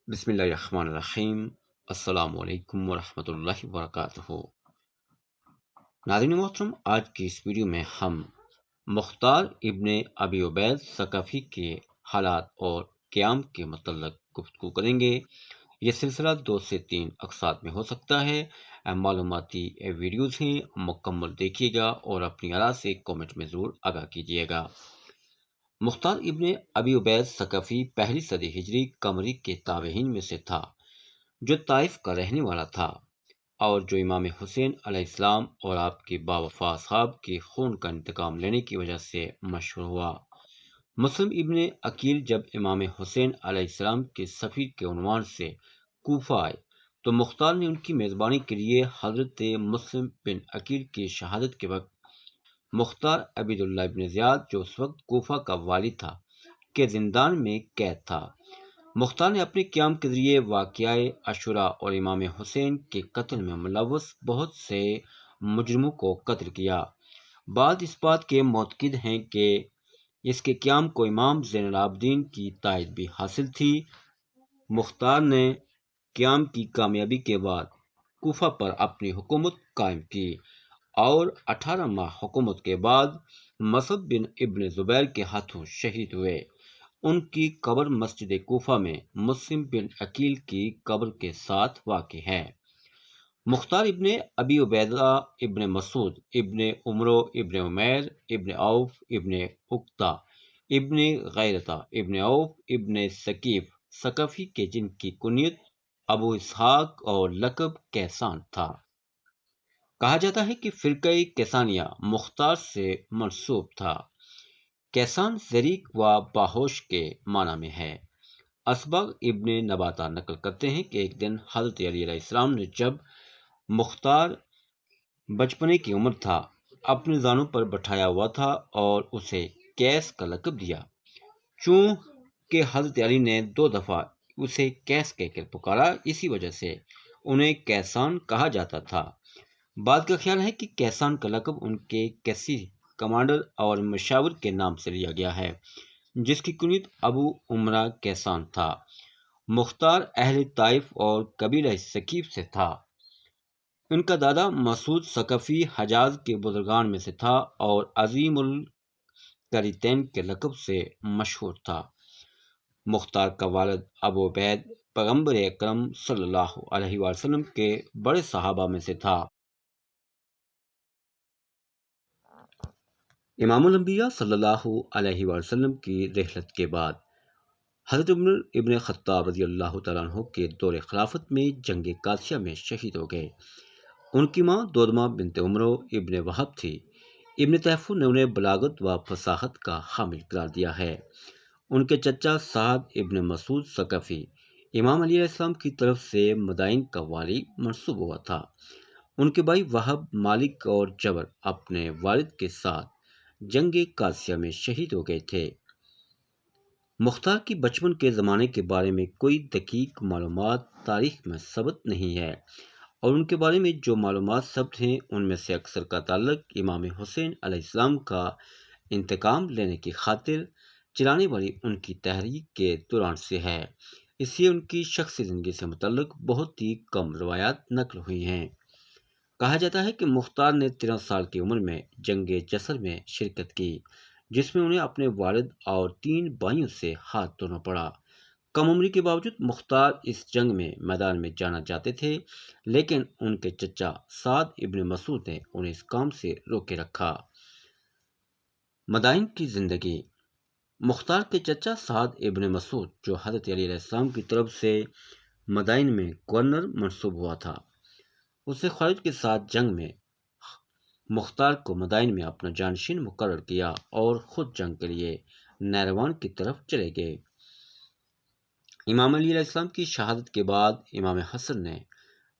بسم اللہ الرحمن الرحیم۔ السلام علیکم ورحمۃ اللہ وبرکاتہ۔ ناظرین محترم، آج کی اس ویڈیو میں ہم مختار ابن ابی عبید ثقفی کے حالات اور قیام کے متعلق گفتگو کریں گے۔ یہ سلسلہ 2 سے 3 اقساط میں ہو سکتا ہے۔ معلوماتی ویڈیوز ہیں، مکمل دیکھیے گا اور اپنی آراء سے کامنٹ میں ضرور آگاہ کیجیے گا۔ مختار ابن ابی عبید ثقفی پہلی صدی ہجری قمری کے تابعین میں سے تھا، جو طائف کا رہنے والا تھا اور جو امام حسین علیہ السلام اور آپ کے باوفا اصحاب کے خون کا انتقام لینے کی وجہ سے مشہور ہوا۔ مسلم ابن عقیل جب امام حسین علیہ السلام کے سفیر کے عنوان سے کوفہ آئے تو مختار نے ان کی میزبانی کے لیے حضرت مسلم بن عقیل کی شہادت کے وقت مختار عبید اللہ ابن زیاد، جو اس وقت کوفہ کا والی تھا، کے زندان میں قید تھا۔ مختار نے اپنے قیام کے ذریعے واقعہ عاشوراء اور امام حسین کے قتل میں ملوث بہت سے مجرموں کو قتل کیا۔ بعض اس بات کے معتقد ہیں کہ اس کے قیام کو امام زین العابدین کی تائید بھی حاصل تھی۔ مختار نے قیام کی کامیابی کے بعد کوفہ پر اپنی حکومت قائم کی اور 18 ماہ حکومت کے بعد مصعب بن ابن زبیر کے ہاتھوں شہید ہوئے۔ ان کی قبر مسجد کوفہ میں مسلم بن عقیل کی قبر کے ساتھ واقع ہے۔ مختار ابن ابی عبیدہ ابن مسعود ابن عمرو ابن عمیر ابن عوف ابن عقدہ ابن غیرتہ ابن عوف ابن ثقیف ثقفی کے، جن کی کنیت ابو اسحاق اور لقب کیسان تھا۔ کہا جاتا ہے کہ فرقہ کیسانیہ مختار سے منسوب تھا۔ کیسان زریق و باہوش کے معنی میں ہے۔ اسبغ ابن نباتہ نقل کرتے ہیں کہ ایک دن حضرت علی علیہ السلام نے، جب مختار بچپنے کی عمر تھا، اپنے زانوں پر بٹھایا ہوا تھا اور اسے کیس کا لقب دیا۔ چونکہ حضرت علی نے 2 دفعہ اسے کیس کہہ کر پکارا، اسی وجہ سے انہیں کیسان کہا جاتا تھا۔ بعض کا خیال ہے کہ کیسان کا لقب ان کے کیسی کمانڈر اور مشاور کے نام سے لیا گیا ہے، جس کی کنیت ابو عمرہ کیسان تھا۔ مختار اہل طائف اور قبیلہ ثقیف سے تھا۔ ان کا دادا مسعود ثقفی حجاز کے بزرگان میں سے تھا اور عظیم القریتین کے لقب سے مشہور تھا۔ مختار کا والد ابو عبید پیغمبر اکرم صلی اللہ علیہ وسلم کے بڑے صحابہ میں سے تھا۔ امام الانبیاء صلی اللہ علیہ وسلم کی رحلت کے بعد حضرت عمر ابن خطاب رضی اللہ تعالیٰ عنہ کے دور خلافت میں جنگ قادسیہ میں شہید ہو گئے۔ ان کی ماں دودمہ بنت عمرو ابن وہب تھی۔ ابن تحفظ نے انہیں بلاغت و فصاحت کا حامل قرار دیا ہے۔ ان کے چچا سعد ابن مسعود ثقفی امام علی علیہ السلام کی طرف سے مدائن کا والی منصوب ہوا تھا۔ ان کے بھائی وہب، مالک اور جبر اپنے والد کے ساتھ جنگ قادسیہ میں شہید ہو گئے تھے۔ مختار کی بچپن کے زمانے کے بارے میں کوئی دقیق معلومات تاریخ میں ثبت نہیں ہے، اور ان کے بارے میں جو معلومات ثبت ہیں ان میں سے اکثر کا تعلق امام حسین علیہ السلام کا انتقام لینے کی خاطر چلانے والی ان کی تحریک کے دوران سے ہے۔ اس لیے ان کی شخصی زندگی سے متعلق بہت ہی کم روایات نقل ہوئی ہیں۔ کہا جاتا ہے کہ مختار نے 13 سال کی عمر میں جنگ جسر میں شرکت کی، جس میں انہیں اپنے والد اور 3 بھائیوں سے ہاتھ دھونا پڑا۔ کم عمری کے باوجود مختار اس جنگ میں میدان میں جانا چاہتے تھے، لیکن ان کے چچا سعد ابن مسعود نے انہیں اس کام سے روکے رکھا۔ مدائن کی زندگی۔ مختار کے چچا سعد ابن مسعود، جو حضرت علی علیہ السلام کی طرف سے مدائن میں گورنر منصوب ہوا تھا، اسے خالد کے ساتھ جنگ میں مختار کو مدائن میں اپنا جانشین مقرر کیا اور خود جنگ کے لیے نیروان کی طرف چلے گئے۔ امام علی علیہ السلام کی شہادت کے بعد امام حسن نے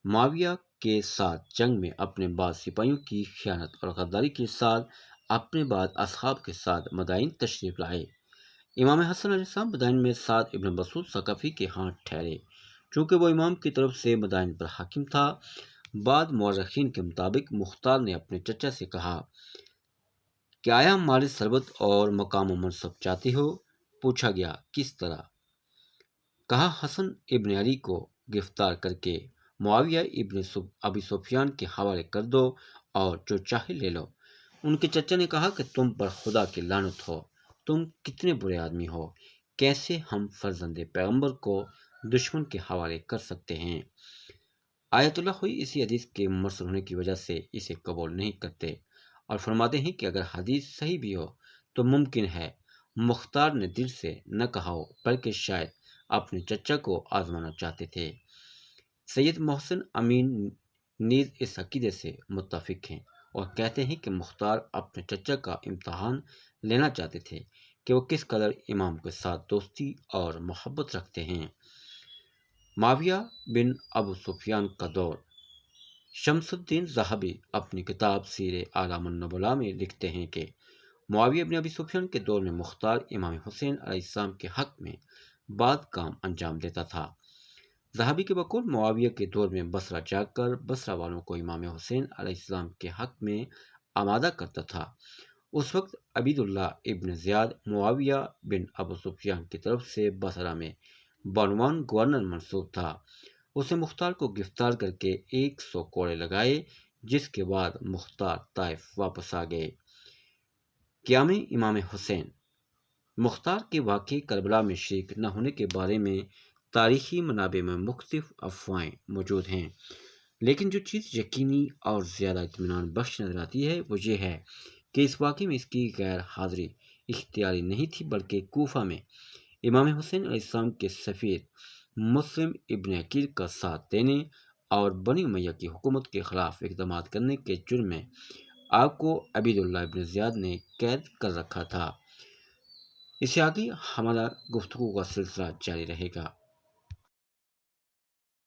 معاویہ کے ساتھ جنگ میں اپنے بعض سپاہیوں کی خیانت اور غداری کے ساتھ اپنے بعض اصحاب کے ساتھ مدائن تشریف لائے۔ امام حسن علیہ السلام مدائن میں سعد ابن مسعود ثقفی کے ہاں ٹھہرے، چونکہ وہ امام کی طرف سے مدائن پر حاکم تھا۔ بعض مورخین کے مطابق مختار نے اپنے چچا سے کہا کہ آیا مال ثروت اور مقام و منصب چاہتے ہو؟ پوچھا گیا کس طرح؟ کہا حسن ابن علی کو گرفتار کر کے معاویہ ابن ابی سفیان کے حوالے کر دو اور جو چاہے لے لو۔ ان کے چچا نے کہا کہ تم پر خدا کی لعنت ہو، تم کتنے برے آدمی ہو، کیسے ہم فرزند پیغمبر کو دشمن کے حوالے کر سکتے ہیں؟ آیت اللہ ہوئی اسی حدیث کے مرسل ہونے کی وجہ سے اسے قبول نہیں کرتے اور فرماتے ہیں کہ اگر حدیث صحیح بھی ہو تو ممکن ہے مختار نے دل سے نہ کہا ہو، بلکہ شاید اپنے چچا کو آزمانا چاہتے تھے۔ سید محسن امین نیز اس عقیدے سے متفق ہیں اور کہتے ہیں کہ مختار اپنے چچا کا امتحان لینا چاہتے تھے کہ وہ کس قدر امام کے ساتھ دوستی اور محبت رکھتے ہیں۔ معاویہ بن ابو سفیان کا دور۔ شمس الدین ذہبی اپنی کتاب سیر اعلام النبلاء میں لکھتے ہیں کہ معاویہ بن ابی سفیان کے دور میں مختار امام حسین علیہ السلام کے حق میں بعض کام انجام دیتا تھا۔ ذہبی کے بقول معاویہ کے دور میں بصرہ جا کر بصرہ والوں کو امام حسین علیہ السلام کے حق میں آمادہ کرتا تھا۔ اس وقت عبید اللہ ابن زیاد معاویہ بن ابو سفیان کی طرف سے بصرہ میں بعنوان گورنر منصوب تھا۔ اس نے مختار کو گرفتار کر کے 100 کوڑے لگائے، جس کے بعد مختار طائف واپس آ گئے۔ قیام امام حسین۔ مختار کے واقعے کربلا میں شریک نہ ہونے کے بارے میں تاریخی منابع میں مختلف افواہیں موجود ہیں، لیکن جو چیز یقینی اور زیادہ اطمینان بخش نظر آتی ہے وہ یہ ہے کہ اس واقعے میں اس کی غیر حاضری اختیاری نہیں تھی، بلکہ کوفہ میں امام حسین علیہ السلام کے سفیر مسلم ابن عقیل کا ساتھ دینے اور بنی امیہ کی حکومت کے خلاف اقدامات کرنے کے جرم میں آپ کو عبید اللہ ابن زیاد نے قید کر رکھا تھا۔ اس سے آگے ہمارا گفتگو کا سلسلہ جاری رہے گا۔